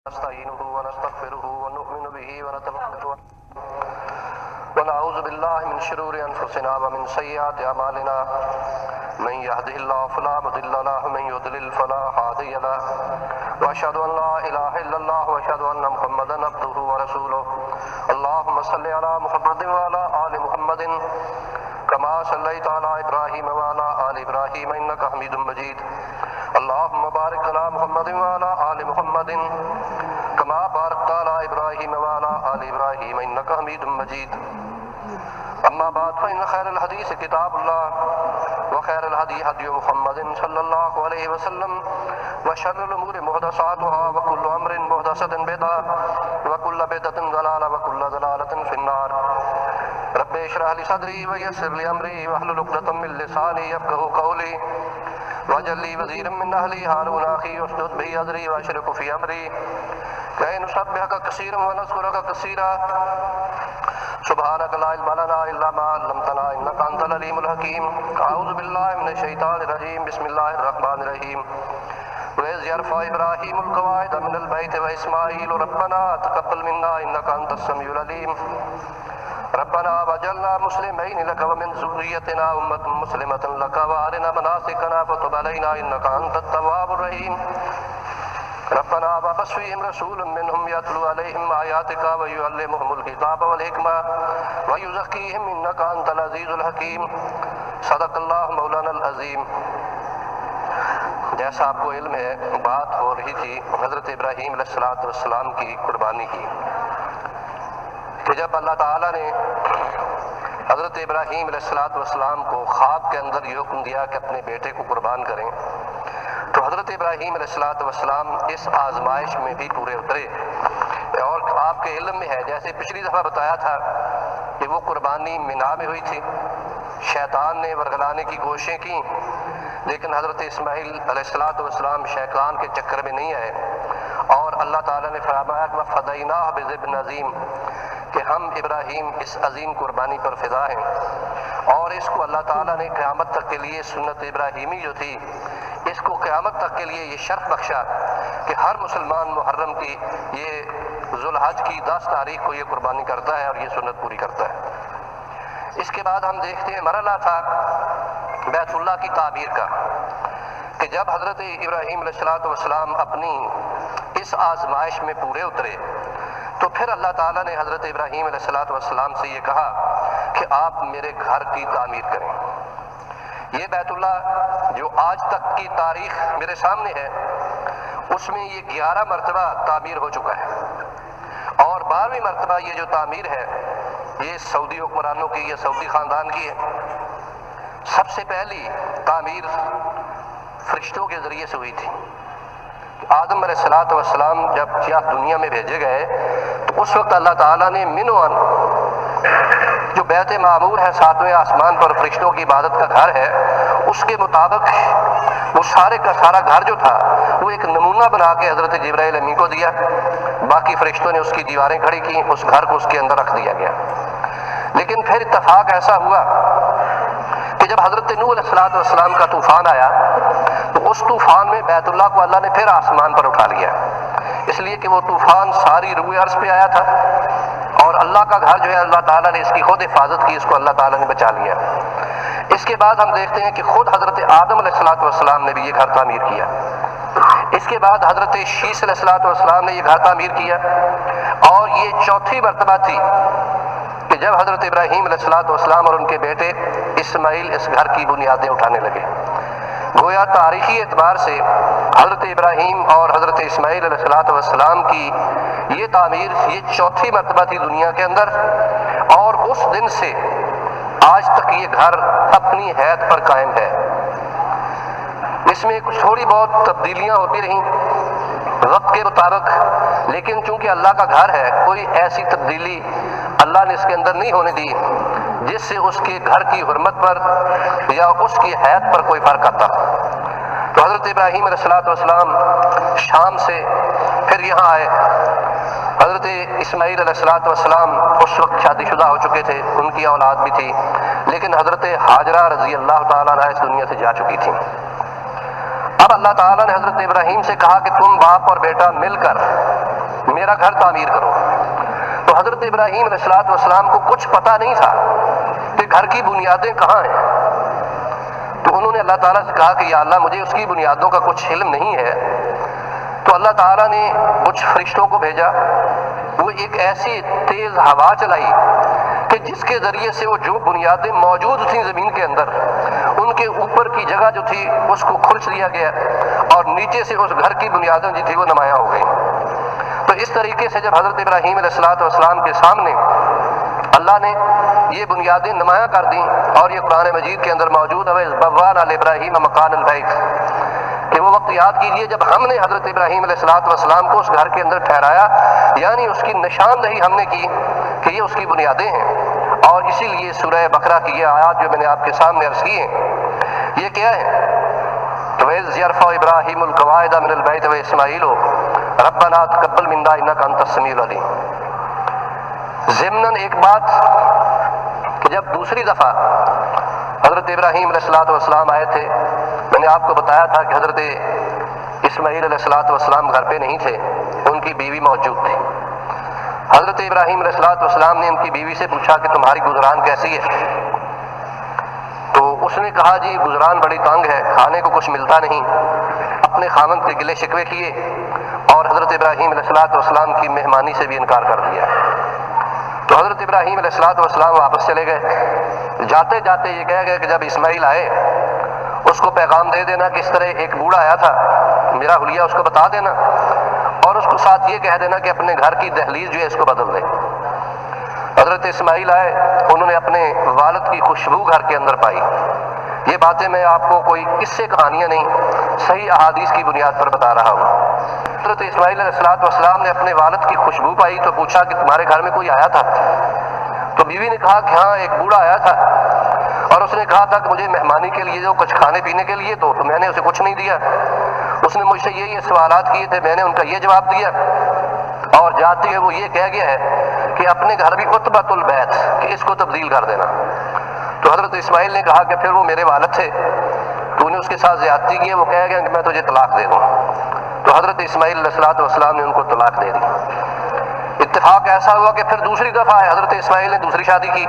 نستعينه ونستغفره ونؤمن به ونتوكل ونعوذ بالله من شرور أنفسنا ومن سيئات أعمالنا من يهده الله فلا مضل له ومن يضلل فلا هادي له وأشهد أن لا إله إلا الله وأشهد أن محمدا عبده ورسوله اللهم صل على محمد وعلى آل محمد كما صليت على إبراهيم وعلى آل إبراهيم إنك حميد مجيد اللهم بارك على محمد وعلى آل محمد كما باركت على إبراهيم وعلى آل إبراهيم إنك حميد مجيد أما بعد فإن خير الحديث كتاب الله وخير الهدي هدي محمد صلى الله عليه وسلم وشر الأمور محدثاتها وكل أمر محدثة بدعة وكل بدعة ضلالة وكل ضلالة في النار رب اشرح لي صدري ويسر لي أمري واحلل عقدة من لساني يفقهوا قولي واجعل لي وزيرا من أهلي هارون أخي اشدد به أزري وأشركه في أمري كي نسبحك كثيرا ونذكرك كثيرا سبحانك لا علم لنا إلا ما علمتنا إنك أنت العليم الحكيم أعوذ بالله من الشيطان الرجيم بسم الله الرحمن الرحيم وإذ يرفع إبراهيم القواعد من البيت وإسماعيل ربنا تقبل منا إنك أنت السميع العليم ربنا وجعلنا مسلمين لك ومن ذريتنا أمة مسلمة لك وأرنا مناسكنا فتب علينا إنك أنت التواب الرحيم ربنا وابعث فيهم رسولا منهم يتلو عليهم آياتك ويعلمهم الكتاب والحكمة ويزكيهم إنك أنت العزيز الحكيم صدق اللہ مولانا العظیم۔ جیسا آپ کو علم ہے، بات ہو رہی تھی حضرت ابراہیم علیہ السلام کی قربانی کی کہ جب اللہ تعالیٰ نے حضرت ابراہیم علیہ السلام کو خواب کے اندر یہ حکم دیا کہ اپنے بیٹے کو قربان کریں، تو حضرت ابراہیم علیہ السلام اس آزمائش میں بھی پورے اترے۔ اور آپ کے علم میں ہے، جیسے پچھلی دفعہ بتایا تھا کہ وہ قربانی مینا میں ہوئی تھی، شیطان نے ورگلانے کی کوششیں کی، لیکن حضرت اسماعیل علیہ السلام شیطان کے چکر میں نہیں آئے، اور اللہ تعالیٰ نے فرمایا کہ فدیناہ بذبح عظیم، کہ ہم ابراہیم اس عظیم قربانی پر فدا ہیں۔ اور اس کو اللہ تعالیٰ نے قیامت تک کے لیے سنت ابراہیمی جو تھی، اس کو قیامت تک کے لیے یہ شرف بخشا کہ ہر مسلمان محرم کی یہ ذوالحج کی 10 تاریخ کو یہ قربانی کرتا ہے اور یہ سنت پوری کرتا ہے۔ اس کے بعد ہم دیکھتے ہیں مرحلہ تھا بیت اللہ کی تعمیر کا، کہ جب حضرت ابراہیم علیہ السلام اپنی اس آزمائش میں پورے اترے، تو پھر اللہ تعالیٰ نے حضرت ابراہیم علیہ السلام سے یہ کہا کہ آپ میرے گھر کی تعمیر کریں۔ یہ بیت اللہ جو آج تک کی تاریخ میرے سامنے ہے، اس میں یہ 11 مرتبہ تعمیر ہو چکا ہے، اور 12ویں مرتبہ یہ جو تعمیر ہے یہ سعودی حکمرانوں کی یا سعودی خاندان کی ہے۔ سب سے پہلی تعمیر فرشتوں کے ذریعے سے ہوئی تھی۔ آدم علیہ السلام جب دنیا میں بھیجے گئے تو اس وقت اللہ تعالیٰ نے منوان جو بیت معمور ہے 7ویں آسمان پر فرشتوں کی عبادت کا گھر ہے، اس کے مطابق وہ سارے کا سارا گھر جو تھا وہ ایک نمونہ بنا کے حضرت جبرائیل امین کو دیا، باقی فرشتوں نے اس کی دیواریں کھڑی کی، اس گھر کو اس کے اندر رکھ دیا گیا۔ لیکن پھر اتفاق ایسا ہوا کہ جب حضرت نوح علیہ السلام کا طوفان آیا تو اس طوفان میں بیت اللہ کو اللہ نے پھر آسمان پر اٹھا لیا، اس لیے کہ وہ طوفان ساری روئے عرض پہ آیا تھا، اور اللہ کا گھر جو ہے اللہ تعالیٰ نے اس کی خود حفاظت کی، اس کو اللہ تعالیٰ نے بچا لیا۔ اس کے بعد ہم دیکھتے ہیں کہ خود حضرت آدم علیہ السلام نے بھی یہ گھر تعمیر کیا۔ اس کے بعد حضرت شیس علیہ السلام نے یہ گھر تعمیر کیا، اور یہ 4تھی مرتبہ تھی کہ جب حضرت ابراہیم علیہ السلام اور ان کے بیٹے اسماعیل اس گھر کی بنیادیں اٹھانے لگے۔ گویا تاریخی اعتبار سے حضرت ابراہیم اور حضرت اسماعیل علیہ السلام کی یہ تعمیر یہ 4تھی مرتبہ تھی دنیا کے اندر، اور اس دن سے آج تک یہ گھر اپنی حیت پر قائم ہے۔ اس میں کچھ تھوڑی بہت تبدیلیاں ہوتی رہیں وقت کے مطابق، لیکن چونکہ اللہ کا گھر ہے کوئی ایسی تبدیلی اللہ نے اس کے اندر نہیں ہونے دی جس سے اس کے گھر کی حرمت پر یا اس کی حیات پر کوئی فرق آتا۔ تو حضرت ابراہیم علیہ السلام شام سے پھر یہاں آئے۔ حضرت اسماعیل علیہ السلام اس وقت شادی شدہ ہو چکے تھے، ان کی اولاد بھی تھی، لیکن حضرت ہاجرہ رضی اللہ تعالیٰ عنہا اس دنیا سے جا چکی تھی۔ اب اللہ تعالیٰ نے حضرت ابراہیم سے کہا کہ تم باپ اور بیٹا مل کر میرا گھر تعمیر کرو۔ تو حضرت ابراہیم علیہ السلام کو کچھ پتہ نہیں تھا کہ گھر کی بنیادیں کہاں ہیں، تو انہوں نے اللہ تعالیٰ سے کہا کہ یا اللہ مجھے اس کی بنیادوں کا کچھ علم نہیں ہے۔ تو اللہ تعالیٰ نے کچھ فرشتوں کو بھیجا، وہ ایک ایسی تیز ہوا چلائی کہ جس کے ذریعے سے وہ جو بنیادیں موجود تھیں زمین کے اندر، ان کے اوپر کی جگہ جو تھی اس کو کھرچ دیا گیا اور نیچے سے اس گھر کی بنیادیں جو تھی وہ نمایاں ہو گئی۔ تو اس طریقے سے جب حضرت ابراہیم علیہ السلام کے سامنے اللہ نے یہ بنیادیں نمایاں کر دیں، اور یہ قرآن مجید کے اندر موجود ہے وَإِذْ بَوَّأْنَا لِإِبْرَاهِيمَ مَكَانَ الْبَيْتِ، کہ وہ وقت یاد کیجئے جب ہم نے حضرت ابراہیم علیہ السلام کو اس گھر کے اندر ٹھہرایا، یعنی اس کی نشاندہی ہم نے کی کہ یہ اس کی بنیادیں ہیں۔ اور اسی لیے سورہ بقرہ کی یہ آیات جو میں نے آپ کے سامنے عرض کی ہیں، یہ کیا ہے؟ وَإِذْ يَرْفَعُ إِبْرَاهِيمُ الْقَوَاعِدَ مِنَ الْبَيْتِ وَإِسْمَاعِيلُ رَبَّنَا تَقَبَّلْ مِنَّا إِنَّكَ أَنْتَ السَّمِيعُ الْعَلِيمُ۔ ضمناً ایک بات کہ جب دوسری دفعہ حضرت ابراہیم علیہ السلام آئے تھے، میں نے آپ کو بتایا تھا کہ حضرت اسماعیل علیہ السلام گھر پہ نہیں تھے، ان کی بیوی موجود تھی۔ حضرت ابراہیم علیہ السلام نے ان کی بیوی سے پوچھا کہ تمہاری گزران کیسی ہے؟ تو اس نے کہا جی گزران بڑی تنگ ہے، کھانے کو کچھ ملتا نہیں۔ اپنے خاوند کے گلے شکوے کیے اور حضرت ابراہیم علیہ السلام کی مہمانی سے بھی انکار کر دیا۔ تو حضرت ابراہیم علیہ السلام واپس چلے گئے۔ جاتے جاتے یہ کہہ گئے کہ جب اسماعیل آئے اس کو پیغام دے دینا کہ اس طرح ایک بوڑھا آیا تھا، میرا حلیہ اس کو بتا دینا، اور اس کو ساتھ یہ کہہ دینا کہ اپنے گھر کی دہلیز جو ہے اس کو بدل دے۔ حضرت اسماعیل آئے، انہوں نے اپنے والد کی خوشبو گھر کے اندر پائی۔ یہ باتیں میں آپ کو کوئی قصے کہانیاں نہیں، صحیح احادیث کی بنیاد پر بتا رہا ہوں۔ حضرت اسماعیل علیہ السلام نے اپنے والد کی خوشبو پائی تو پوچھا کہ تمہارے گھر میں کوئی آیا تھا؟ تو بیوی نے کہا کہ ہاں ایک بوڑھا آیا تھا، اور اس نے کہا تھا کہ مجھے مہمانی کے لیے جو کچھ کھانے پینے کے لیے تو میں نے اسے کچھ نہیں دیا۔ اس نے مجھ سے یہ سوالات کیے تھے، میں نے ان کا یہ جواب دیا، اور جاتے ہوئے وہ یہ کہہ گیا ہے کہ اپنے گھر بھی عتبۃ البیت کہ اس کو تبدیل کر دینا۔ تو حضرت اسماعیل نے کہا کہ پھر وہ میرے والد تھے، تو نے اس کے ساتھ زیادتی کی ہے، وہ کہہ گیا کہ میں تجھے طلاق دے دوں۔ تو حضرت اسماعیل علیہ السلام نے ان کو طلاق دے دی۔ اتفاق ایسا ہوا کہ پھر دوسری دفعہ حضرت اسماعیل نے دوسری شادی کی،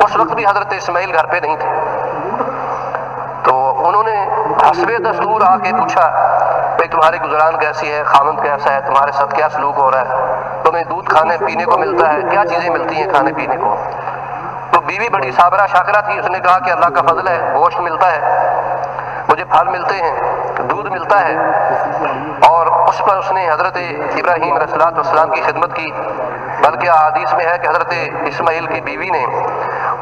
اس وقت بھی حضرت اسماعیل گھر پہ نہیں تھے۔ تو انہوں نے حسب دستور آ کے پوچھا بھائی تمہاری گزران کیسی ہے، خاوند کیسا ہے، تمہارے ساتھ کیا سلوک ہو رہا ہے، تمہیں دودھ کھانے پینے کو ملتا ہے، کیا چیزیں ملتی ہیں کھانے پینے کو؟ تو بیوی بڑی صابرہ شاکرہ تھی، اس نے کہا کہ اللہ کا فضل ہے، گوشت ملتا ہے، مجھے پھل ملتے ہیں، دودھ ملتا ہے۔ اور اس پر اس نے حضرت ابراہیم علیہ السلام کی خدمت کی، بلکہ احادیث میں ہے کہ حضرت اسماعیل کی بیوی نے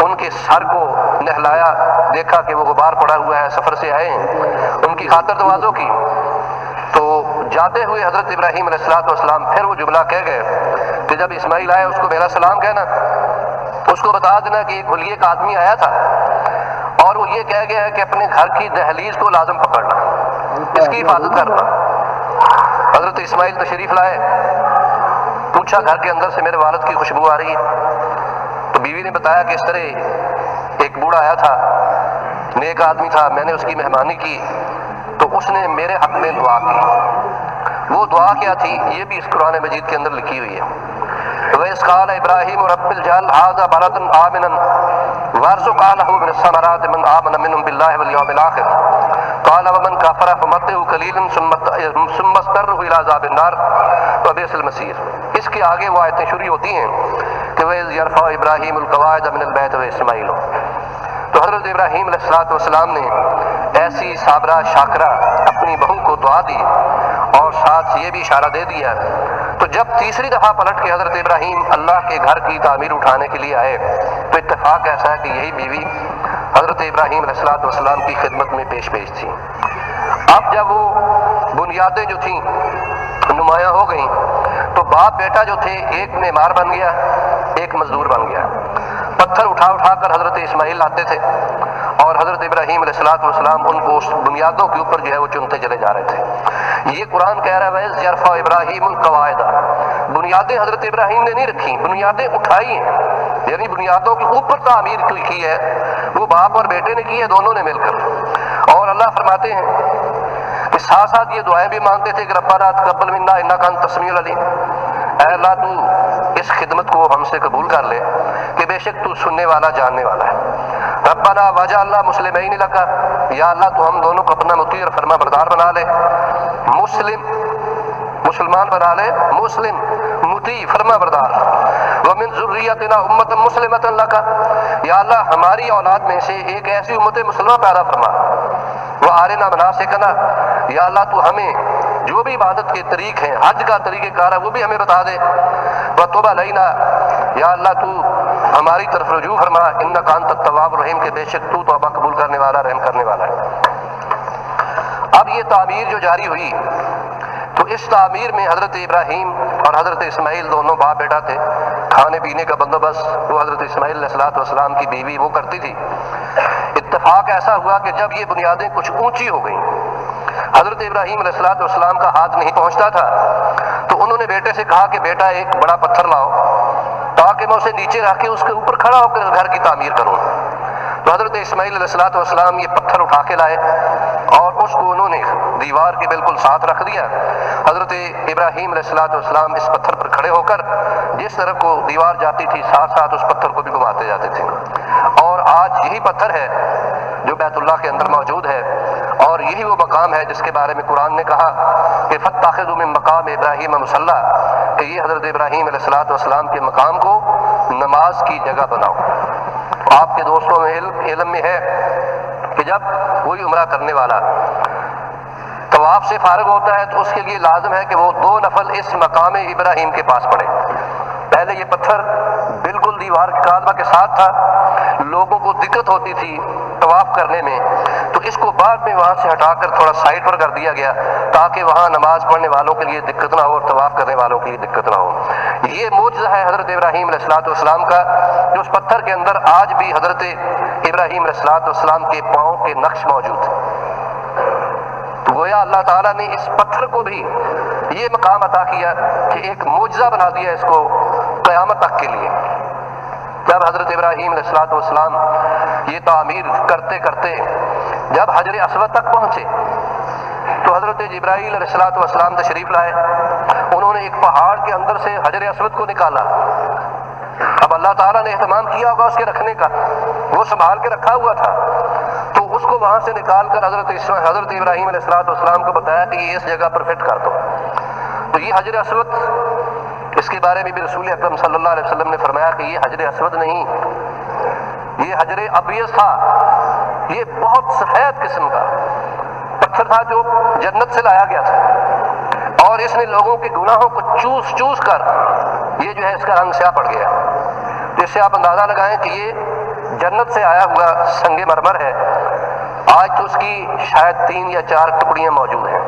ان کے سر کو نہلایا، دیکھا کہ وہ غبار پڑا ہوا ہے، سفر سے آئے ہیں، ان کی خاطر تواضع کی۔ تو جاتے ہوئے حضرت ابراہیم علیہ السلام پھر وہ جملہ کہہ گئے کہ جب اسماعیل آئے اس کو میرا سلام کہنا، اس کو بتا دینا کہ ایک حلیے کا آدمی آیا تھا اور وہ یہ کہہ گیا ہے کہ اپنے گھر کی دہلیز کو لازم پکڑنا، اس کی حفاظت کرنا۔ حضرت اسماعیل تشریف لائے، پوچھا گھر کے اندر سے میرے والد کی خوشبو آ رہی ہے۔ تو بیوی نے بتایا کہ اس طرح ایک بوڑھا آیا تھا، نیک آدمی تھا، میں نے اس کی مہمانی کی تو اس نے میرے حق میں دعا کی۔ وہ دعا کیا تھی یہ بھی اس قرآن مجید کے اندر لکھی ہوئی ہے۔ وَإِذْ قَالَ إِبْرَاهِيمُ رَبِّ اجْعَلْ هَٰذَا بَلَدًا آمِنًا وَارْزُقْ أَهْلَهُ مِنَ الثَّمَرَاتِ مَنْ آمَنَ مِنْهُم بِاللَّهِ وَالْيَوْمِ الْآخِرِ قَالَ وَمَنْ كَفَرَ فَمَتِّعْهُ قَلِيلًا ثُمَّ اضْطَرَّهُ إِلَىٰ عَذَابِ النَّارِ وَبِئْسَ الْمَصِيرُ۔ اس کے آگے وہ آیتیں شروع ہوتی ہیں کہ وَإِذْ يَرْفَعُ إِبْرَاهِيمُ الْقَوَاعِدَ مِنَ الْبَيْتِ وَإِسْمَاعِيلُ۔ تو حضرت ابراہیم علیہ السلام نے ایسی صابرہ شاکرہ اپنی بہو کو دعا دی اور ساتھ یہ بھی اشارہ دے دیا۔ تو جب تیسری دفعہ پلٹ کے حضرت ابراہیم اللہ کے گھر کی تعمیر اٹھانے کے لیے آئے تو اتفاق ایسا ہے کہ یہی بیوی حضرت ابراہیم علیہ السلام کی خدمت میں پیش تھی۔ اب جب وہ بنیادیں جو تھیں نمایاں ہو گئیں تو باپ بیٹا جو تھے ایک معمار بن گیا، ایک مزدور بن گیا۔ پتھر اٹھا اٹھا کر حضرت اسماعیل لاتے تھے اور حضرت ابراہیم علیہ السلام ان کو بنیادوں کے اوپر جو ہے وہ چنتے چلے جا رہے تھے۔ یہ قرآن کہہ رہا ہے وَإِذْ يَرْفَعُ إِبْرَاهِيمُ الْقَوَاعِدَ، بنیادیں حضرت ابراہیم نے نہیں رکھی، بنیادیں اٹھائی ہیں، یعنی بنیادوں کے اوپر تعمیر کی ہے، وہ باپ اور بیٹے نے کی ہے، دونوں نے مل کر۔ اور اللہ فرماتے ہیں کہ ساتھ ساتھ یہ دعائیں بھی مانگتے تھے کہ ربنا تقبل منا انک انت السمیع العلیم، اے اللہ تو اس خدمت کو ہم سے قبول کر لے کہ بے شک تو سننے والا جاننے والا ہے۔ ربنا وجعلنا مسلمین لک، یا اللہ تو ہم دونوں کو اپنا مطیع اور فرما بردار بنا لے، مسلمان بنا لے، مسلم مطیع فرما بردار، ومن ذریتنا امۃ مسلمۃ لک، یا اللہ ہماری اولاد میں سے ایک ایسی امت مسلمہ پیدا فرما، وارنا مناسکنا، یا اللہ تو ہمیں جو بھی عبادت کے طریق ہیں، حج کا طریقہ کار ہے وہ بھی ہمیں بتا دے، وتب علینا، یا اللہ تو ہماری طرف رجوع فرما، انک انت التواب الرحیم، کہ بے شک تو توبہ قبول کرنے والا رحم کرنے والا ہے۔ اب یہ تعمیر جو جاری ہوئی تو اس تعمیر میں حضرت ابراہیم اور حضرت اسماعیل دونوں باپ بیٹا تھے، کھانے پینے کا بندوبست وہ حضرت اسماعیل علیہ السلام کی بیوی وہ کرتی تھی۔ اتفاق ایسا ہوا کہ جب یہ بنیادیں کچھ اونچی ہو گئیں، حضرت ابراہیم علیہ السلام کا ہاتھ نہیں پہنچتا تھا، تو انہوں نے بیٹے سے کہا کہ بیٹا ایک بڑا پتھر لاؤ تاکہ میں اسے نیچے رکھ کے اس کے اوپر کھڑا ہو کر گھر کی تعمیر کروں۔ تو حضرت اسماعیل علیہ السلام یہ پتھر اٹھا کے لائے اور اس کو انہوں نے دیوار کے بالکل ساتھ رکھ دیا۔ حضرت ابراہیم علیہ السلام اس پتھر پر کھڑے ہو کر جس طرف کو دیوار جاتی تھی ساتھ ساتھ اس پتھر کو بھی گھماتے جاتے تھے، اور آج یہی پتھر ہے جو بیت اللہ کے اندر موجود ہے، اور یہی وہ مقام ہے جس کے بارے میں قرآن نے کہا کہ فاتخذوا من مقام ابراہیم مصلی، کہ یہ حضرت ابراہیم علیہ السلام کے مقام کو نماز کی جگہ بناؤ۔ آپ کے دوستوں میں علم میں ہے کہ جب کوئی عمرہ کرنے والا طواف سے فارغ ہوتا ہے تو اس کے لیے لازم ہے کہ وہ 2 نفل اس مقام ابراہیم کے پاس پڑے۔ پہلے یہ پتھر بالکل دیوار کعبہ کے ساتھ تھا، لوگوں کو دقت ہوتی تھی طواف کرنے میں، تو اس کو بعد میں وہاں سے ہٹا کر تھوڑا سائڈ پر کر دیا گیا تاکہ وہاں نماز پڑھنے والوں کے لیے دقت نہ ہو اور طواف کرنے والوں کے لیے دقت نہ ہو۔ یہ معجزہ ہے حضرت ابراہیم علیہ السلام کا، جو اس پتھر کے اندر آج بھی حضرت ابراہیم علیہ السلام کے پاؤں کے نقش موجود ہیں۔ تو گویا اللہ تعالیٰ نے اس پتھر کو بھی یہ مقام عطا کیا کہ ایک معجزہ بنا دیا اس کو قیامت تک کے لیے۔ جب حضرت ابراہیم علیہ السلام یہ تعمیر کرتے کرتے جب حجر اسود تک پہنچے تو حضرت جبرائیل علیہ السلام تشریف لائے، انہوں نے ایک پہاڑ کے اندر سے حجر اسود کو نکالا۔ اب اللہ تعالیٰ نے اہتمام کیا ہوگا اس کے رکھنے کا، وہ سنبھال کے رکھا ہوا تھا، تو اس کو وہاں سے نکال کر حضرت ابراہیم علیہ السلام کو بتایا کہ یہ اس جگہ پر فٹ کر دو۔ تو یہ حجر اسود، اس کے بارے میں بھی رسول اکرم صلی اللہ علیہ وسلم نے فرمایا کہ یہ حجر اسود نہیں، یہ حجر ابیض تھا، یہ بہت سفید قسم کا پتھر تھا جو جنت سے لایا گیا تھا، اور اس نے لوگوں کے گناہوں کو چوس چوس کر یہ جو ہے اس کا رنگ سیاہ پڑ گیا۔ تو اس سے آپ اندازہ لگائیں کہ یہ جنت سے آیا ہوا سنگ مرمر ہے، آج تو اس کی شاید 3 یا 4 ٹکڑیاں موجود ہیں،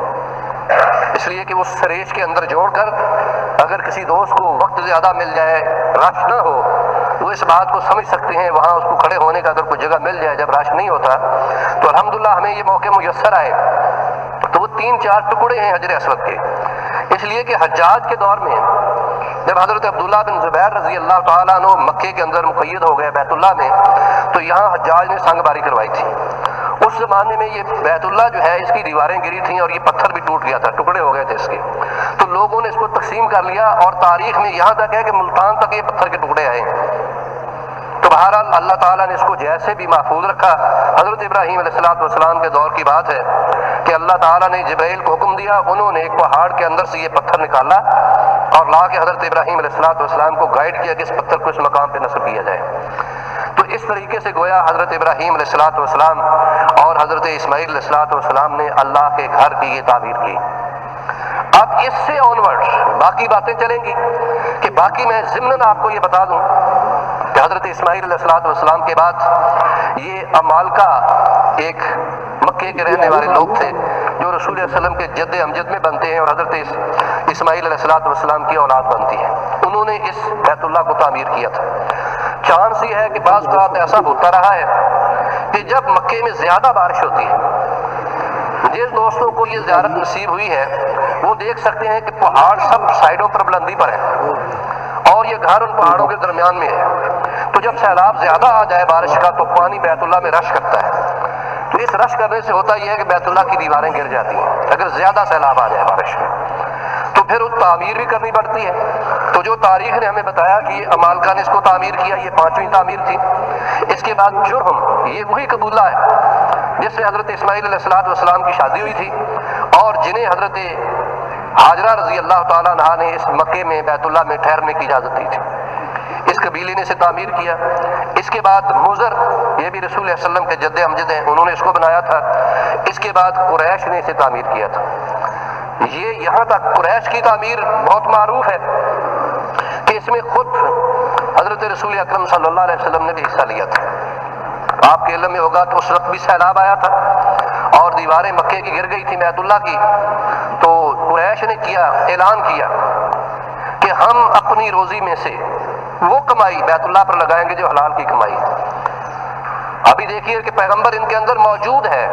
اس لیے کہ وہ سریش کے اندر جوڑ کر اگر کسی دوست کو وقت زیادہ مل جائے، رش نہ ہو، وہ اس بات کو سمجھ سکتے ہیں وہاں اس کو کھڑے ہونے کا اگر کوئی جگہ مل جائے جب رش نہیں ہوتا، تو الحمدللہ ہمیں یہ موقع میسر آئے۔ تو وہ 3-4 ٹکڑے ہیں حجر اسود کے، اس لیے کہ حجاج کے دور میں جب حضرت عبداللہ بن زبیر رضی اللہ تعالیٰ عنہ مکے کے اندر مقید ہو گئے بیت اللہ میں، تو یہاں حجاج نے سنگ باری کروائی تھی۔ اس زمانے میں یہ بیت اللہ جو ہے اس کی دیواریں گری تھیں اور یہ پتھر بھی ٹوٹ گیا تھا، ٹکڑے ہو گئے تھے اس کے، تو لوگوں نے اس کو تقسیم کر لیا، اور تاریخ میں یہاں تک ہے کہ ملتان تک یہ پتھر کے ٹکڑے آئے۔ تو بہرحال اللہ تعالیٰ نے اس کو جیسے بھی محفوظ رکھا۔ حضرت ابراہیم علیہ السلام کے دور کی بات ہے کہ اللہ تعالیٰ نے جبرائیل کو حکم دیا، انہوں نے ایک پہاڑ کے اندر سے یہ پتھر نکالا اور لا کے حضرت ابراہیم علیہ السلام کو گائیڈ کیا کہ اس پتھر کو اس مقام پہ نصب کیا جائے۔ تو اس طریقے سے گویا حضرت ابراہیم علیہ السلام اور حضرت اسماعیل علیہ السلام نے اللہ کے گھر کی یہ تعمیر کی۔ اب اس سے آنورڈ باقی باتیں چلیں گی کہ باقی میں ضمناً آپ کو یہ بتا دوں کہ حضرت اسماعیل علیہ السلام کے بعد یہ امالکہ ایک مکے کے رہنے والے لوگ تھے جو رسول اللہ علیہ وسلم کے جد امجد میں بنتے ہیں اور حضرت اسماعیل علیہ السلام کی اولاد بنتی ہے۔ انہوں نے اس بیت اللہ کو تعمیر کیا تھا۔ چانس یہ ہے کہ بعض اوقات ایسا ہوتا رہا ہے کہ جب مکے میں زیادہ بارش ہوتی ہے، جس دوستوں کو یہ زیارت نصیب ہوئی ہے وہ دیکھ سکتے ہیں کہ پہاڑ سب سائڈوں پر بلندی پر ہیں اور یہ گھر ان پہاڑوں کے درمیان میں ہے، تو جب سیلاب زیادہ آ جائے بارش کا تو پانی بیت اللہ میں رش کرتا ہے۔ تو اس رش کرنے سے ہوتا یہ ہے کہ بیت اللہ کی دیواریں گر جاتی ہیں اگر زیادہ سیلاب آ جائے بارش میں۔ تو پھر وہ تعمیر بھی کرنی پڑتی ہے. تو جو تاریخ نے ہمیں بتایا کہ یہ امالکہ نے اس کو تعمیر کیا، یہ 5ویں تعمیر تھی. اس کے بعد جرہم، یہ وہی قبولہ ہے جس سے حضرت اسماعیل علیہ السلام کی شادی ہوئی تھی اور جنہیں حضرت ہاجرہ رضی اللہ تعالیٰ عنہا نے اس مکے میں بیت اللہ میں ٹھہرنے کی اجازت دی تھی. اس قبیلے نے اسے تعمیر کیا. اس کے بعد مضر، یہ بھی رسول اللہ علیہ وسلم کے جد امجد ہیں، انہوں نے اس کو بنایا تھا. اس کے بعد قریش نے اسے تعمیر کیا تھا. یہ یہاں تک قریش کی تعمیر بہت معروف ہے کہ اس میں خود حضرت رسول اکرم صلی اللہ علیہ وسلم نے بھی حصہ لیا تھا. آپ کے علم میں ہوگا کہ اس وقت بھی سیلاب آیا تھا اور دیواریں مکے کی گر گئی تھی بیت اللہ کی. تو قریش نے اعلان کیا کہ ہم اپنی روزی میں سے وہ کمائی بیت اللہ پر لگائیں گے جو حلال کی کمائی ہے. ابھی دیکھیے کہ پیغمبر ان کے اندر موجود ہے،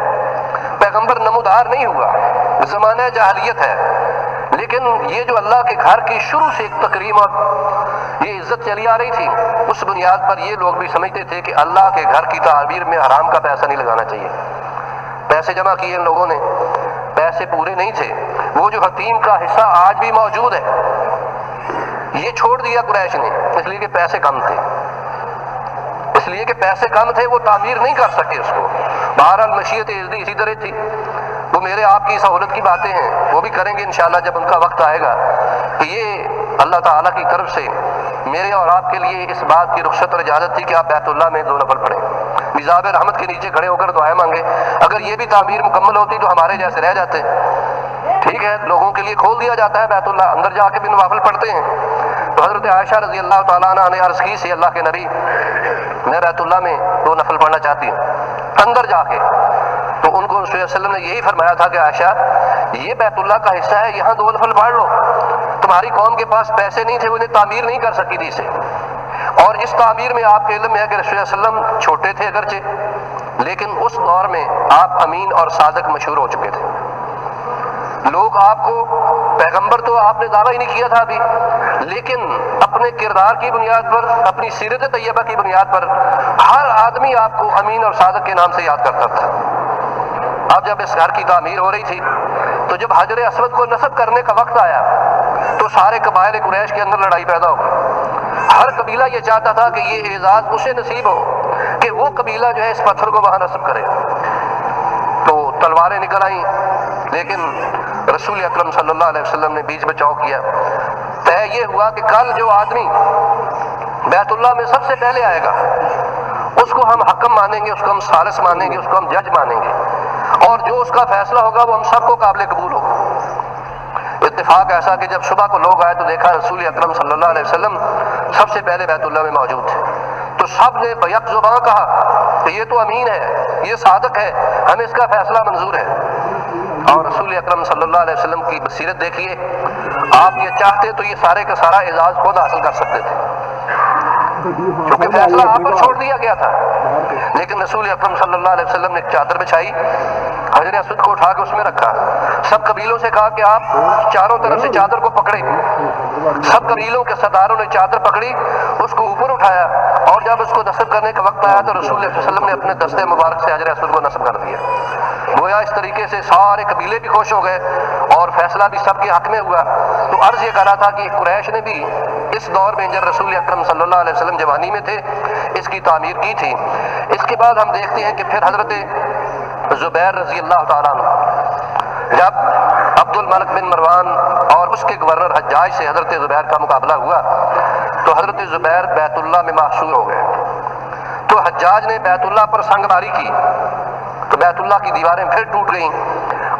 پیغمبر نمودار نہیں ہوا، زمانہ جاہلیت ہے، لیکن یہ جو اللہ کے گھر کی شروع سے ایک تکریم اور یہ عزت چلی آ رہی تھی، اس بنیاد پر یہ لوگ بھی سمجھتے تھے کہ اللہ کے گھر کی تعمیر میں حرام کا پیسہ نہیں لگانا چاہیے. پیسے جمع کیے ان لوگوں نے، پیسے پورے نہیں تھے. وہ جو حتیم کا حصہ آج بھی موجود ہے، یہ چھوڑ دیا قریش نے اس لیے کہ پیسے کم تھے. اس لیے کہ پیسے کم تھے وہ تعمیر نہیں کر سکے اس کو. بہرحال مشیت عزدی اسی طرح تھی. وہ میرے آپ کی سہولت کی باتیں ہیں، وہ بھی کریں گے انشاءاللہ جب ان کا وقت آئے گا. کہ یہ اللہ تعالیٰ کی طرف سے میرے اور آپ کے لیے اس بات کی رخصت اور اجازت تھی کہ آپ بیت اللہ میں 2 نفل پڑھیں، میزاب رحمت کے نیچے کھڑے ہو کر دعائیں مانگیں. اگر یہ بھی تعمیر مکمل ہوتی تو ہمارے جیسے رہ جاتے. ٹھیک ہے، لوگوں کے لیے کھول دیا جاتا ہے بیت اللہ، اندر جا کے بھی نوافل پڑھتے ہیں. تو حضرت عائشہ رضی اللہ تعالیٰ عنہ نے عرض کی سے اللہ کے نبی، میں بیت اللہ میں 2 نفل پڑھنا چاہتی ہوں اندر جا کے. تو ان کو رسول اللہ علیہ وسلم نے یہی فرمایا تھا کہ عائشہ یہ بیت اللہ کا حصہ ہے، یہاں 2 نفل پڑھ لو. تمہاری قوم کے پاس پیسے نہیں تھے، وہ انہیں تعمیر نہیں کر سکی تھی اسے. اور اس تعمیر میں آپ کے علم میں ہے کہ رسول اللہ علیہ وسلم چھوٹے تھے اگرچہ، لیکن اس دور میں آپ امین اور صادق مشہور ہو چکے تھے. لوگ آپ کو پیغمبر تو آپ نے دعویٰ ہی نہیں کیا تھا ابھی، لیکن اپنے کردار کی بنیاد پر، اپنی سیرت طیبہ کی بنیاد پر ہر آدمی آپ کو امین اور صادق کے نام سے یاد کرتا تھا. اب جب اس گھر کی تعمیر ہو رہی تھی تو جب حجر اسود کو نصب کرنے کا وقت آیا تو سارے قبائل قریش کے اندر لڑائی پیدا ہو گئی. ہر قبیلہ یہ چاہتا تھا کہ یہ اعزاز اسے نصیب ہو کہ وہ قبیلہ جو ہے اس پتھر کو وہاں نصب کرے. تو تلواریں نکل آئیں، لیکن رسول اکرم صلی اللہ علیہ وسلم نے بیچ بچاؤ کیا. طے یہ ہوا کہ کل جو آدمی بیت اللہ میں سب سے پہلے آئے گا اس کو ہم حکم مانیں گے، اس کو ہم ثالث مانیں گے، اس کو ہم جج مانیں گے، اور جو اس کا فیصلہ ہوگا وہ ہم سب کو قابل قبول ہوگا. اتفاق ایسا کہ جب صبح کو لوگ آئے تو دیکھا رسول اکرم صلی اللہ علیہ وسلم سب سے پہلے بیت اللہ میں موجود تھے. تو سب نے بیک زباں کہا کہ یہ تو امین ہے، یہ صادق ہے، ہمیں اس کا فیصلہ منظور ہے. اور رسول اکرم صلی اللہ علیہ وسلم کی بصیرت دیکھیے، آپ یہ چاہتے تو یہ سارے کا سارا اعزاز خود حاصل کر سکتے تھے کیونکہ فیصلہ آپ پر چھوڑ دیا گیا تھا. لیکن رسول اکرم صلی اللہ علیہ وسلم نے ایک چادر بچھائی، حجر اسود کو اٹھا کے اس میں رکھا. سب قبیلوں سے کہا کہ آپ چاروں طرف سے چادر کو پکڑے. سب قبیلوں کے سرداروں نے چادر پکڑی، اس کو اوپر اٹھایا، اور جب اس کو نصب کرنے کا وقت آیا تو رسول اللہ صلی اللہ علیہ وسلم نے اپنے دستے مبارک سے حجر اسود کو نصب کر دیا. گویا اس طریقے سے سارے قبیلے بھی خوش ہو گئے اور فیصلہ بھی سب کے حق میں ہوا. تو عرض یہ کر رہا تھا کہ قریش نے بھی اس دور میں جب رسول اکرم صلی اللہ علیہ وسلم جوانی میں تھے اس کی تعمیر کی تھی. اس کے بعد ہم دیکھتے ہیں کہ پھر حضرت زبیر رضی اللہ تعالیٰ عنہ، جب عبد الملک بن مروان اور اس کے گورنر حجاج سے حضرت زبیر کا مقابلہ ہوا تو حضرت زبیر بیت اللہ میں محصور ہو گئے. تو حجاج نے بیت اللہ پر سنگ ماری کی تو بیت اللہ کی دیواریں پھر ٹوٹ گئیں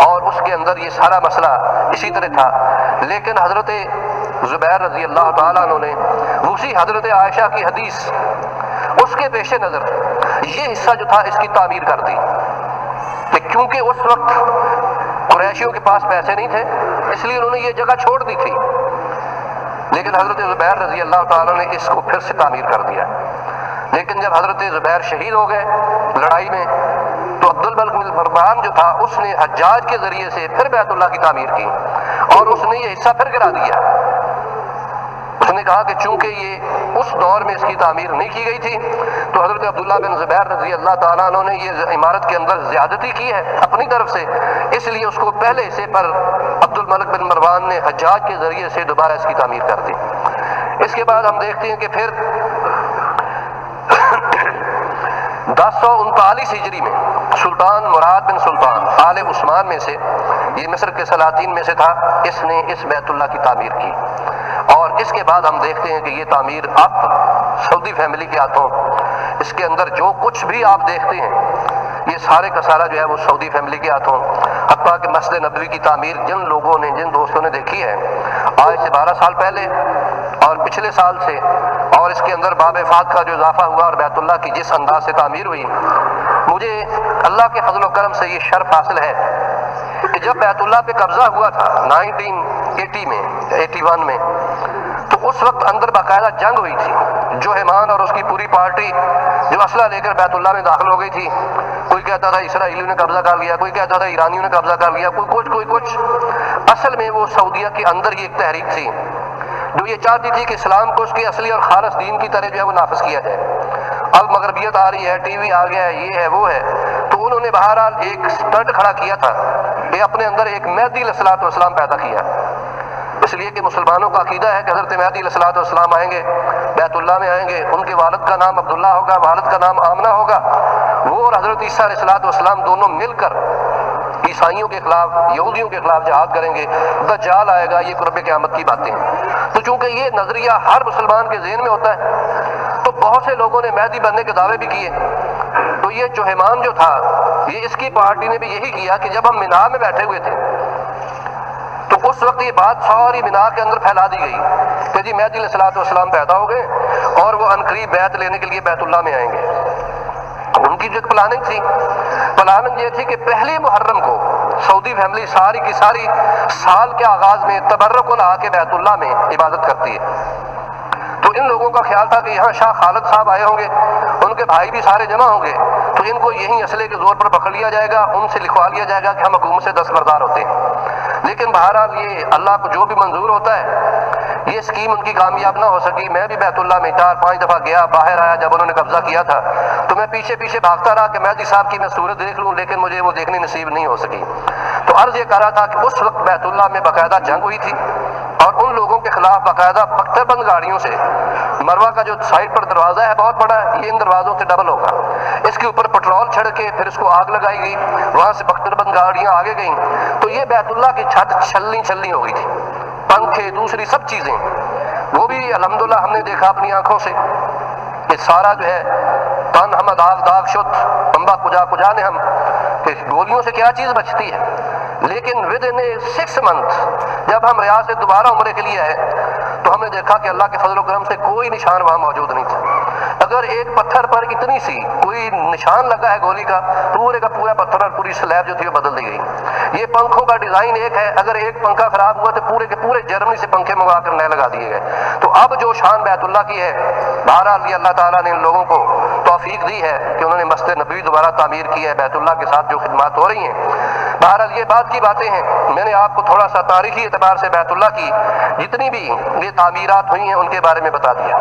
اور اس کے اندر یہ سارا مسئلہ اسی طرح تھا. لیکن حضرت زبیر رضی اللہ تعالیٰ عنہ نے اسی حضرت عائشہ کی حدیث اس کے پیش نظر یہ حصہ جو تھا اس کی تعمیر کر دی کہ کیونکہ اس وقت قریشیوں کے پاس پیسے نہیں تھے اس لیے انہوں نے یہ جگہ چھوڑ دی تھی. لیکن حضرت زبیر رضی اللہ تعالیٰ نے اس کو پھر سے تعمیر کر دیا. لیکن جب حضرت زبیر شہید ہو گئے لڑائی میں تو عبد الملک بن مروان جو تھا اس نے حجاج کے ذریعے سے پھر بیت اللہ کی تعمیر کی اور اس نے یہ حصہ پھر گرا دیا. اس نے کہا کہ چونکہ یہ اس دور میں اس کی تعمیر نہیں کی گئی تھی تو حضرت عبداللہ بن زبیر رضی اللہ تعالیٰ عنہ نے یہ عمارت کے اندر زیادتی کی ہے اپنی طرف سے، اس لیے اس کو پہلے حصے پر عبد الملک بن مروان نے حجاج کے ذریعے سے دوبارہ اس کی تعمیر کر دی۔ اس کے بعد ہم دیکھتے ہیں کہ پھر 1039 ہجری میں سلطان مراد بن سلطان آل عثمان میں سے، یہ مصر کے سلاطین میں سے تھا، اس نے اس بیت اللہ کی تعمیر کی، اور اس کے بعد ہم دیکھتے ہیں کہ یہ تعمیر اب سعودی فیملی کے ہاتھوں، اس کے اندر جو کچھ بھی آپ دیکھتے ہیں یہ سارے کا سارا جو ہے وہ سعودی فیملی کے ہاتھوں، حتیٰ کہ مسجد نبوی کی تعمیر جن لوگوں نے، جن دوستوں نے دیکھی ہے آج سے 12 سال پہلے اور پچھلے سال سے، اور اس کے اندر باب فات کا جو اضافہ ہوا اور بیت اللہ کی جس انداز سے تعمیر ہوئی، مجھے اللہ کے فضل و کرم سے یہ شرف حاصل ہے کہ جب بیت اللہ پہ قبضہ ہوا تھا 1980 میں 81 میں، تو اس وقت اندر باقاعدہ جنگ ہوئی تھی۔ جوہمان اور اس کی پوری پارٹی جو اسلحہ لے کر بیت اللہ میں داخل ہو گئی تھی، کوئی کہتا تھا اسرائیلیوں نے قبضہ کر لیا، کوئی کہتا تھا ایرانیوں نے قبضہ کر لیا، کوئی کچھ۔ اصل میں وہ سعودیہ کے اندر ہی ایک تحریک تھی جو یہ چاہتی تھی کہ اسلام کو اس کے اصلی اور خالص دین کی طرح جو ہے وہ نافذ کیا جائے۔ اب مغربیت آ رہی ہے، ٹی وی آ گیا ہے، یہ ہے وہ ہے، تو انہوں نے بہرحال ایک سٹنٹ کھڑا کیا تھا کہ اپنے اندر ایک مہدی علیہ الصلوۃ والسلام پیدا کیا، اس لیے کہ مسلمانوں کا عقیدہ ہے کہ حضرت مہدی علیہ الصلوۃ والسلام آئیں گے، بیت اللہ میں آئیں گے، ان کے والد کا نام عبداللہ ہوگا، والد کا نام آمنہ ہوگا، وہ اور حضرت عیسیٰ علیہ الصلوۃ والسلام دونوں مل کر عیسائیوں کے خلاف، یہودیوں کے خلاف جہاد کریں گے، دجال آئے گا، یہ قرب قیامت کی باتیں ہیں۔ تو چونکہ یہ نظریہ ہر مسلمان کے ذہن میں ہوتا ہے تو بہت سے لوگوں نے مہدی بننے کے دعوے بھی کیے۔ تو یہ جوہمان جو تھا، یہ اس کی پارٹی نے بھی یہی کیا کہ جب ہم مینا میں بیٹھے ہوئے تھے تو اس وقت یہ بات ساری مینا کے اندر پھیلا دی گئی کہ جی مہدی علیہ الصلوۃ والسلام پیدا ہو گئے اور وہ عنقریب بیعت لینے کے لیے بیت اللہ میں آئیں گے۔ ان کی جو ایک پلاننگ تھی، پلاننگ یہ تھی کہ پہلی محرم کو سعودی فیملی ساری کی ساری سال کے آغاز میں تبرک لا کے بیت اللہ میں عبادت کرتی ہے۔ تو ان لوگوں کا خیال تھا کہ یہاں شاہ خالد صاحب آئے ہوں گے، ان کے بھائی بھی سارے جمع ہوں گے، تو ان کو یہیں اسلحے کے زور پر پکڑ لیا جائے گا، ان سے لکھوا لیا جائے گا کہ ہم حکومت سے دستبردار ہوتے ہیں۔ لیکن بہرحال یہ اللہ کو جو بھی منظور ہوتا ہے، یہ اسکیم ان کی کامیاب نہ ہو سکی۔ میں بھی بیت اللہ میں 4-5 دفعہ گیا، باہر آیا جب انہوں نے قبضہ کیا تھا تو میں پیچھے پیچھے بھاگتا رہا کہ مہدی صاحب کی میں صورت دیکھ لوں، لیکن مجھے وہ دیکھنی نصیب نہیں ہو سکی۔ تو عرض یہ کر رہا تھا کہ اس وقت بیت اللہ میں باقاعدہ جنگ ہوئی تھی اور ان لوگوں کے خلاف باقاعدہ پختر بند گاڑیوں سے، مروہ کا جو سائڈ پر دروازہ ہے بہت بڑا ہے، یہ ان دروازوں سے ڈبل ہوگا، اس کے اوپر پٹرول چھڑ کے پھر اس کو آگ لگائی گئی، وہاں سے پختر بند گاڑیاں آگے گئیں، تو یہ بیت اللہ کی چھت چھلنی ہو گئی تھی، پنکھے دوسری سب چیزیں، وہ بھی الحمدللہ ہم نے دیکھا اپنی آنکھوں سے کہ سارا جو ہے تن ہم داغ شد امبا کجا نے ہم، کہ گولیوں سے کیا چیز بچتی ہے۔ لیکن ودن 6 منتھ جب ہم ریاض سے دوبارہ عمرے کے لیے آئے تو ہم نے دیکھا کہ اللہ کے فضل و کرم سے کوئی نشان وہاں موجود نہیں تھا۔ اگر ایک پتھر پر اتنی سی کوئی نشان لگا ہے گولی کا، پورے کا پورا پتھر اور پوری سلیب جو تھی وہ بدل دی گئی۔ یہ پنکھوں کا ڈیزائن ایک ہے، اگر ایک پنکھا خراب ہوا تو پورے کے پورے جرمنی سے پنکھے منگا کر نئے لگا دیے گئے۔ تو اب جو شان بیت اللہ کی ہے، بہرحال یہ اللہ تعالیٰ نے ان لوگوں کو توفیق دی ہے کہ انہوں نے مسجد نبوی دوبارہ تعمیر کی ہے، بیت اللہ کے ساتھ جو خدمات ہو رہی ہیں۔ بہرحال یہ بات کی باتیں ہیں، میں نے آپ کو تھوڑا سا تاریخی اعتبار سے بیت اللہ کی جتنی بھی یہ تعمیرات ہوئی ہیں ان کے بارے میں بتا دیا۔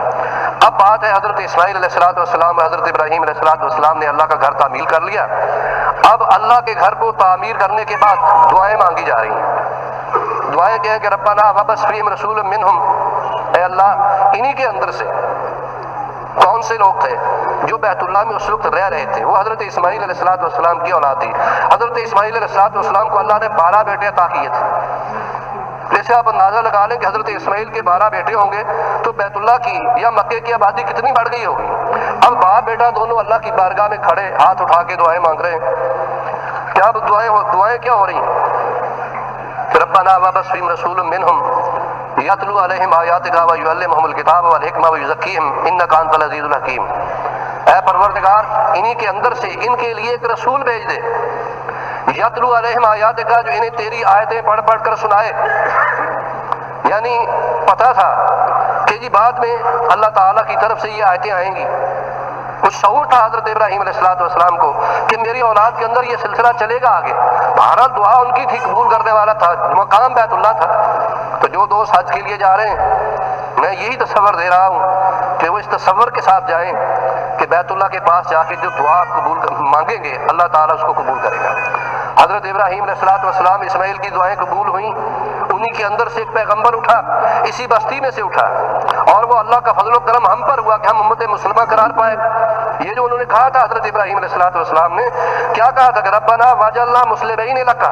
اب بات ہے حضرت اسماعیل علیہ الصلوۃ والسلام اور حضرت ابراہیم علیہ الصلوۃ والسلام نے اللہ کا گھر تعمیر کر لیا۔ اب اللہ کے گھر کو تعمیر کرنے کے بعد دعائیں مانگی جا رہی ہیں۔ دعائیں کیا ہیں کہ ربنا وابعث فیہم رسولا منہم، اے اللہ انہی کے اندر سے کون سے لوگ تھے جو بیت اللہ میں اس وقت رہ رہے تھے، وہ حضرت اسماعیل علیہ الصلوۃ والسلام کی اولاد تھی۔ حضرت اسماعیل علیہ الصلوۃ والسلام کو اللہ نے 12 بیٹے عطا کیے تھے۔ جیسے آپ اندازہ لگا لیں کہ حضرت اسماعیل کے 12 بیٹے ہوں گے تو بیت اللہ کی یا مکے کی آبادی کتنی بڑھ گئی ہوگی۔ اب باپ بیٹا دونوں اللہ کی بارگاہ میں کھڑے ہاتھ اٹھا کے دعائیں مانگ رہے ہیں۔ کیا دعائیں کیا ہو رہی ہیں؟ ربنا وابعث فیہم رسولا منہم یتلو علیہم آیاتک ویعلمہم الکتاب والحکمہ ویزکیہم انک انت العزیز الحکیم۔ اے پروردگار انہی کے اندر سے ان کے لیے ایک رسول بھیج دے، یتلو علیہم آیاتک، جو انہیں تیری آیتیں پڑھ پڑھ کر سنائے۔ یعنی پتہ تھا کہ جی بعد میں اللہ تعالیٰ کی طرف سے یہ آیتیں آئیں گی۔ کچھ شعور تھا حضرت ابراہیم علیہ الصلوۃ والسلام کو کہ میری اولاد کے اندر یہ سلسلہ چلے گا آگے۔ بہرحال دعا ان کی تھی، قبول کرنے والا تھا، مقام بیت اللہ تھا۔ تو جو دوست حج کے لیے جا رہے ہیں، میں یہی تصور دے رہا ہوں کہ وہ اس تصور کے ساتھ جائیں کہ بیت اللہ کے پاس جا کے جو دعا مانگیں گے اللہ تعالیٰ اس کو قبول کرے گا۔ حضرت ابراہیم علیہ السلام اسماعیل کی دعائیں قبول ہوئیں، انہی کے اندر سے ایک پیغمبر اٹھا، اسی بستی میں سے اٹھا، اور وہ اللہ کا فضل و کرم ہم پر ہوا کہ ہم امت مسلمہ قرار پائے۔ یہ جو انہوں نے کہا تھا حضرت ابراہیم علیہ السلام نے کیا کہا تھا کہ ربنا واجعلنا مسلمین لک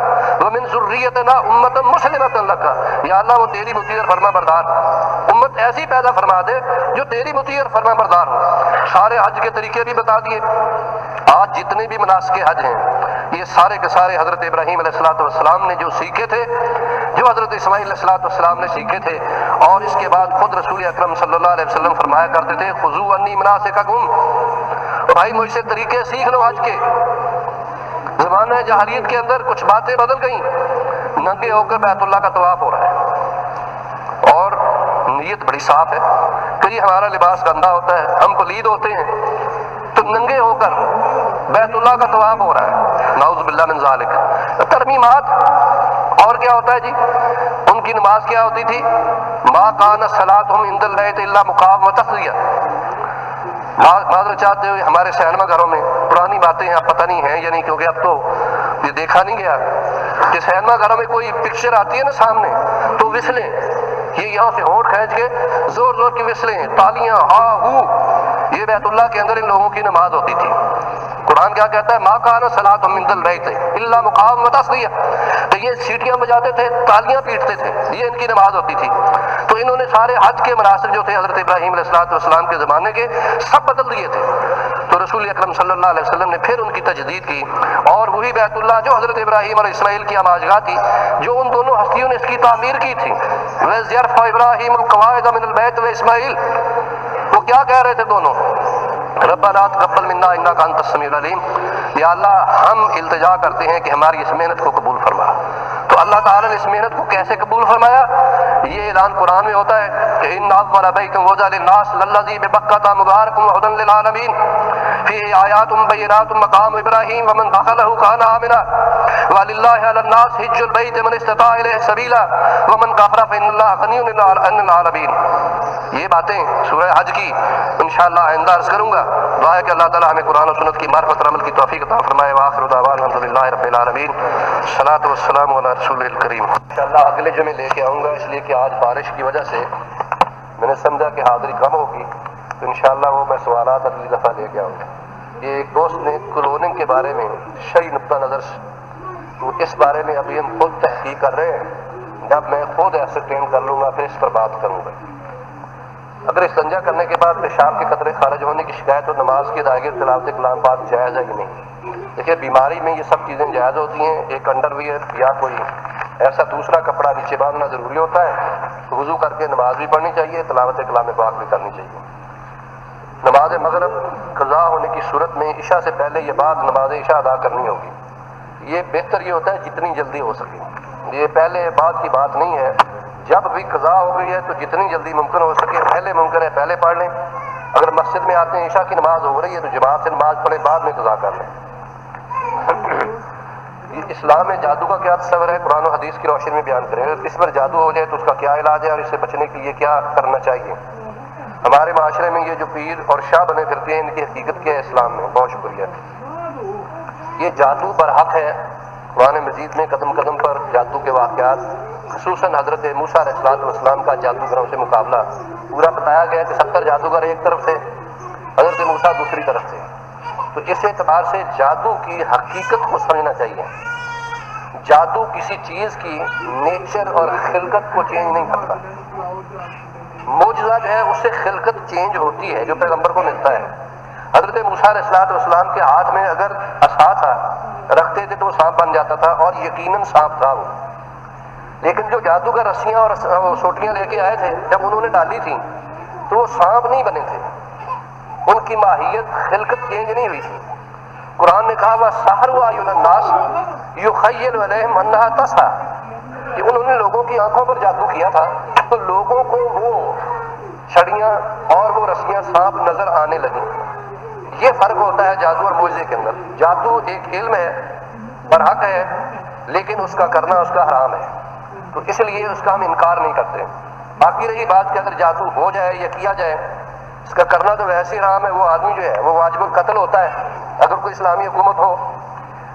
ومن ذریتنا امۃ مسلمۃ لک، یا اللہ وہ تیری مطیع اور فرما بردار امت ایسی پیدا فرما دے جو تیری مطیع اور فرما بردار ہو۔ سارے حج کے طریقے بھی بتا دیے۔ آج جتنے بھی مناسک حج ہیں یہ سارے کے سارے حضرت ابراہیم علیہ السلام نے جو سیکھے تھے، جو حضرت اسماعیل علیہ السلام نے سیکھے تھے، اور اس کے بعد خود رسول اکرم صلی اللہ علیہ وسلم فرمایا کرتے تھے خذوا عنی مناسککم، بھائی مجھ سے طریقے سیکھ لو حج کے۔ زمانہ جاہلیت کے اندر کچھ باتیں بدل گئیں، ننگے ہو کر بیت اللہ کا طواف ہو رہا ہے اور نیت بڑی صاف ہے کہ یہ ہمارا لباس گندا ہوتا ہے، ہم پلید ہوتے ہیں، تو ننگے ہو کر بیت اللہ کا طواف ہو رہا ہے، نعوذ باللہ من ذالک۔ ترمیمات اور کیا ہوتا ہے جی؟ ان کی نماز کیا ہوتی تھی؟ ما کان صلاتہم عند البیت الا مقام و تصدیہ۔ معذرت چاہتے ہوئے ہمارے سینما گھروں میں پرانی باتیں ہیں، اب پتہ نہیں ہیں یعنی، کیونکہ اب تو یہ دیکھا نہیں گیا کہ سینما گھروں میں کوئی پکچر آتی ہے نا سامنے تو وسلیں، یہ یہاں سے ہونٹ کھینچ کے زور زور کی وسلیں، تالیاں، ہا ہو، یہ بیت اللہ کے اندر ان لوگوں کی نماز ہوتی تھی۔ قرآن کیا کہتا ہے؟ ما کان صلاتہم عند البیت الا مقام و تصدیہ، تو یہ سیٹیاں بجاتے تھے، تالیاں پیٹتے تھے، یہ ان کی نماز ہوتی تھی۔ تو انہوں نے سارے حج کے مناسک جو تھے حضرت ابراہیم علیہ السلام کے زمانے کے سب بدل دیے تھے۔ تو رسول اکرم صلی اللہ علیہ وسلم نے پھر ان کی تجدید کی، اور وہی بیت اللہ جو حضرت ابراہیم اور اسماعیل کی آماجگاہ تھی، جو ان دونوں ہستیوں نے اس کی تعمیر کی تھی، وَإِذْ يَرْفَعُ إِبْرَاهِيمُ الْقَوَاعِدَ مِنَ الْبَيْتِ وَإِسْمَاعِيلُ، وہ کیا کہہ رہے تھے دونوں؟ ربنا تقبل منا انک انت السمیع العلیم، یا اللہ ہم التجا کرتے ہیں کہ ہماری اس محنت کو قبول فرما۔ تو اللہ تعالیٰ نے اس محنت کو کیسے قبول فرمایا؟ یہ اعلان قرآن میں ہوتا ہے کہ ان اول بیت وضع للناس للذی ببکۃ مبارک وہدی للعالمین فیہ آیات بینات مقام ابراہیم ومن دخلہ کان آمنا وللہ علی الناس حج البیت من استطاع الیہ سبیلا ومن کفر فإن اللہ غنی عن العالمین۔ یہ باتیں سورہ حج کی انشاءاللہ آئندہ عرض کروں گا۔ دعا ہے کہ اللہ تعالیٰ ہمیں قرآن و سنت کی معرفت اور عمل کی توفیق عطا فرمائے۔ وآخر دعوانا الحمدللہ رب العالمین، الصلاۃ والسلام علی رسول الکریم۔ انشاءاللہ اگلے جمعے لے کے آؤں گا، اس لیے کہ آج بارش کی وجہ سے میں نے سمجھا کہ حاضری کم ہوگی، تو انشاءاللہ وہ میں سوالات اگلی دفعہ لے کے آؤں گا۔ یہ ایک دوست نے کلوننگ کے بارے میں شرعی نقطہ نظر سے، تو اس بارے میں ابھی ہم خود تحقیق کر رہے ہیں، جب میں خود ایسرٹین کر لوں گا پھر اس پر بات کروں گا۔ اگر استنجا کرنے کے بعد پیشاب کے قطرے خارج ہونے کی شکایت ہو، نماز کی ادائیگی اور تلاوت کلام پاک جائز ہے کہ نہیں؟ دیکھیے بیماری میں یہ سب چیزیں جائز ہوتی ہیں۔ ایک انڈر ویئر یا کوئی ایسا دوسرا کپڑا نیچے باندھنا ضروری ہوتا ہے، وضو کر کے نماز بھی پڑھنی چاہیے، تلاوت کلام پاک بھی کرنی چاہیے۔ نماز مغرب قضا ہونے کی صورت میں عشاء سے پہلے یہ بعد نماز عشاء ادا کرنی ہوگی۔ یہ بہتر یہ ہوتا ہے جتنی جلدی ہو سکے، یہ پہلے بعد کی بات نہیں ہے۔ جب بھی قضا ہو گئی ہے تو جتنی جلدی ممکن ہو سکے، پہلے ممکن ہے پہلے پڑھ لیں۔ اگر مسجد میں آتے ہیں عشاء کی نماز ہو رہی ہے تو جماعت سے نماز پڑھیں، بعد میں قضا کر لیں۔ اسلام میں جادو کا کیا تصور ہے؟ قرآن و حدیث کی روشنی میں بیان کریں۔ اگر اس پر جادو ہو جائے تو اس کا کیا علاج ہے اور اس سے بچنے کے لیے کیا کرنا چاہیے؟ ہمارے معاشرے میں یہ جو پیر اور شاہ بنے پھرتے ہیں، ان کی حقیقت کیا ہے اسلام میں؟ بہت شکریہ۔ یہ جادو پر حق ہے۔ قرآن مجید میں قدم قدم پر جادو کے واقعات، خصوصاً حضرت موسیٰ علیہ السلام کا جادوگروں سے مقابلہ پورا بتایا گیا کہ 70 جادوگر ایک طرف سے، حضرت موسیٰ دوسری طرف سے۔ تو اس اعتبار سے جادو کی حقیقت کو سمجھنا چاہیے۔ جادو کسی چیز کی نیچر اور خلقت کو چینج نہیں کرتا۔ معجزہ جو ہے اس سے خلقت چینج ہوتی ہے جو پیغمبر کو ملتا ہے۔ حضرت موسیٰ علیہ السلام کے ہاتھ میں اگر عصا تھا، رکھتے تھے تو وہ سانپ بن جاتا تھا، اور یقیناً سانپ تھا وہ۔ لیکن جو جادوگر رسیاں اور سوٹیاں لے کے آئے تھے، جب انہوں نے ڈالی تھیں تو وہ سانپ نہیں بنے تھے، ان کی ماہیت خلقت چینج نہیں ہوئی تھی۔ قرآن نے کہا وَسَحَرُوا أَعْيُنَ النَّاسِ يُخَيَّلُ إِلَيْهِمْ أَنَّهَا تَسْعَىٰ، کہ انہوں نے لوگوں کی آنکھوں پر جادو کیا تھا تو لوگوں کو وہ چھڑیاں اور وہ رسیاں سانپ نظر آنے لگیں۔ یہ فرق ہوتا ہے جادو اور معجزے کے اندر۔ جادو ایک علم ہے، برحق ہے، لیکن اس کا کرنا اس کا حرام ہے، تو اس لیے اس کا ہم انکار نہیں کرتے۔ باقی رہی بات کہ اگر جادو ہو جائے یا کیا جائے، اس کا کرنا تو ویسے ہی حرام ہے، وہ آدمی جو ہے وہ واجب القتل ہوتا ہے اگر کوئی اسلامی حکومت ہو.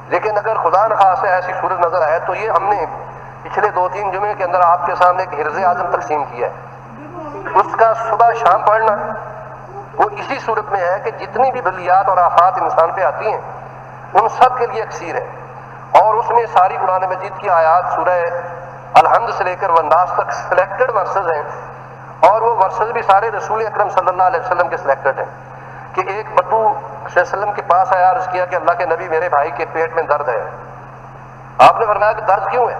لیکن اگر خدا نخواستہ ایسی صورت نظر آئے تو یہ ہم نے پچھلے 2-3 جمعے کے اندر آپ کے سامنے ایک حرز اعظم تقسیم کیا ہے، اس کا صبح شام پڑھنا وہ اسی صورت میں ہے کہ جتنی بھی بلیات اور آفات انسان پہ آتی ہیں ان سب کے لیے اکسیر ہے، اور اس میں ساری قرآن مجید کی آیات سورہ الحمد سے لے کر والناس تک سلیکٹڈ ورسز ہیں، اور وہ ورسز بھی سارے رسول اکرم صلی اللہ علیہ وسلم کے سلیکٹڈ ہیں. کہ ایک بدو صلی اللہ علیہ وسلم کے پاس آیا، عرض کیا کہ اللہ کے نبی میرے بھائی کے پیٹ میں درد ہے. آپ نے فرمایا کہ درد کیوں ہے؟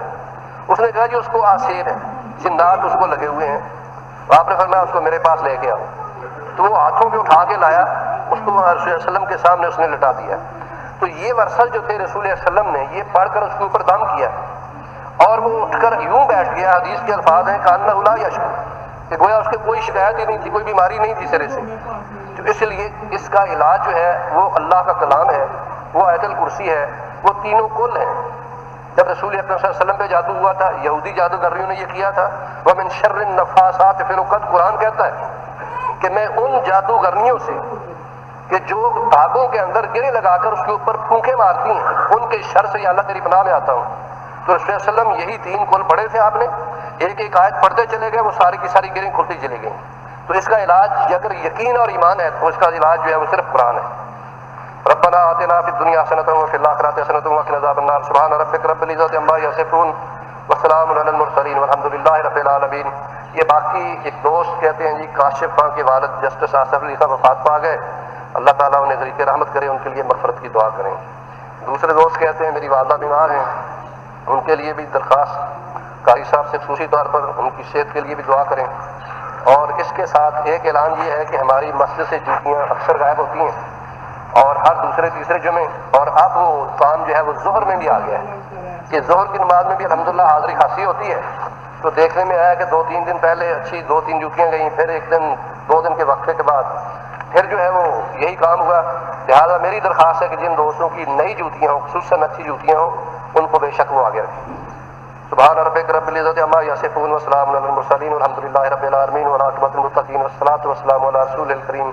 اس نے کہا جی اس کو آسیر ہے، جنات اس کو لگے ہوئے ہیں. آپ نے فرمایا اس کو میرے پاس لے کے آؤ. تو وہ ہاتھوں پہ اٹھا کے لایا، اس کو رسول اللہ علیہ وسلم کے سامنے اس نے لٹا دیا. تو یہ ورثہ جو تھے رسول اللہ علیہ وسلم نے یہ پڑھ کر اس کے اوپر دم کیا، اور وہ اٹھ کر یوں بیٹھ گیا. حدیث کے الفاظ ہیں کانہ لا یشکو، کہ گویا اس کے کوئی شکایت ہی نہیں تھی، کوئی بیماری نہیں تھی سرے سے. تو اس لیے اس کا علاج جو ہے وہ اللہ کا کلام ہے، وہ آیت الکرسی ہے، وہ تینوں کل ہیں. جب رسول اکرم صلی اللہ علیہ وسلم پہ جادو ہوا تھا، یہودی جادوگروں نے یہ کیا تھا، وَمِن شَرِّ النَّفَّاثَاتِ فِی الْعُقَدِ، قرآن کہتا ہے کہ میں ان جادوگرنیوں سے کہ جو دھاگوں کے اندر گرے لگا کر اس کے اوپر پھونکے مارتی ہیں، ان کے شر سے یا اللہ تیری پناہ میں آتا ہوں. تو رسول اللہ علیہ وسلم یہی 3 کل پڑھے تھے آپ نے، ایک ایک آیت پڑھتے چلے گئے، وہ ساری کی ساری گریں کھلتی چلی گئیں. تو اس کا علاج اگر یقین اور ایمان ہے تو اس کا علاج جو ہے وہ صرف قرآن ہے. ربنا آتنا فی الدنیا حسنۃ وفی الآخرۃ حسنۃ وقنا عذاب النار. سبحان ربک رب العزۃ عما یصفون وسلام علی المرسلین والحمد للہ رب العالمین. یہ باقی ایک دوست کہتے ہیں جی کاشف خان کے والد جسٹس آصف علی صاحب وفات پا گئے، اللہ تعالیٰ انہیں ذریعہ رحمت کرے، ان کے لیے مغفرت کی دعا کریں. دوسرے دوست کہتے ہیں میری والدہ بیمار ہیں، ان کے لیے بھی درخواست قاری صاحب سے خصوصی طور پر ان کی صحت کے لیے بھی دعا کریں. اور اس کے ساتھ ایک اعلان یہ ہے کہ ہماری مسجد سے جوتیاں اکثر غائب ہوتی ہیں اور ہر دوسرے تیسرے جمعے، اور اب وہ کام جو ہے وہ ظہر میں بھی آ گیا ہے کہ ظہر کی نماز میں بھی الحمدللہ حاضری خاصی ہوتی ہے. تو دیکھنے میں آیا کہ 2-3 دن پہلے اچھی 2-3 جوتیاں گئیں، پھر ایک دن 2 دن کے وقفے کے بعد پھر جو ہے وہ یہی کام ہوا. لہٰذا میری درخواست ہے کہ جن دوستوں کی نئی جوتیاں ہوں، خصوصاً اچھی جوتیاں ہوں، ان کو بے شک وہ آگے رکھیں. سبحان ربک رب العزۃ عما یصفون وسلام علی المرسلین والحمد للہ رب العالمین والعاقبۃ للمتقین والصلاۃ والسلام علی رسول الکریم.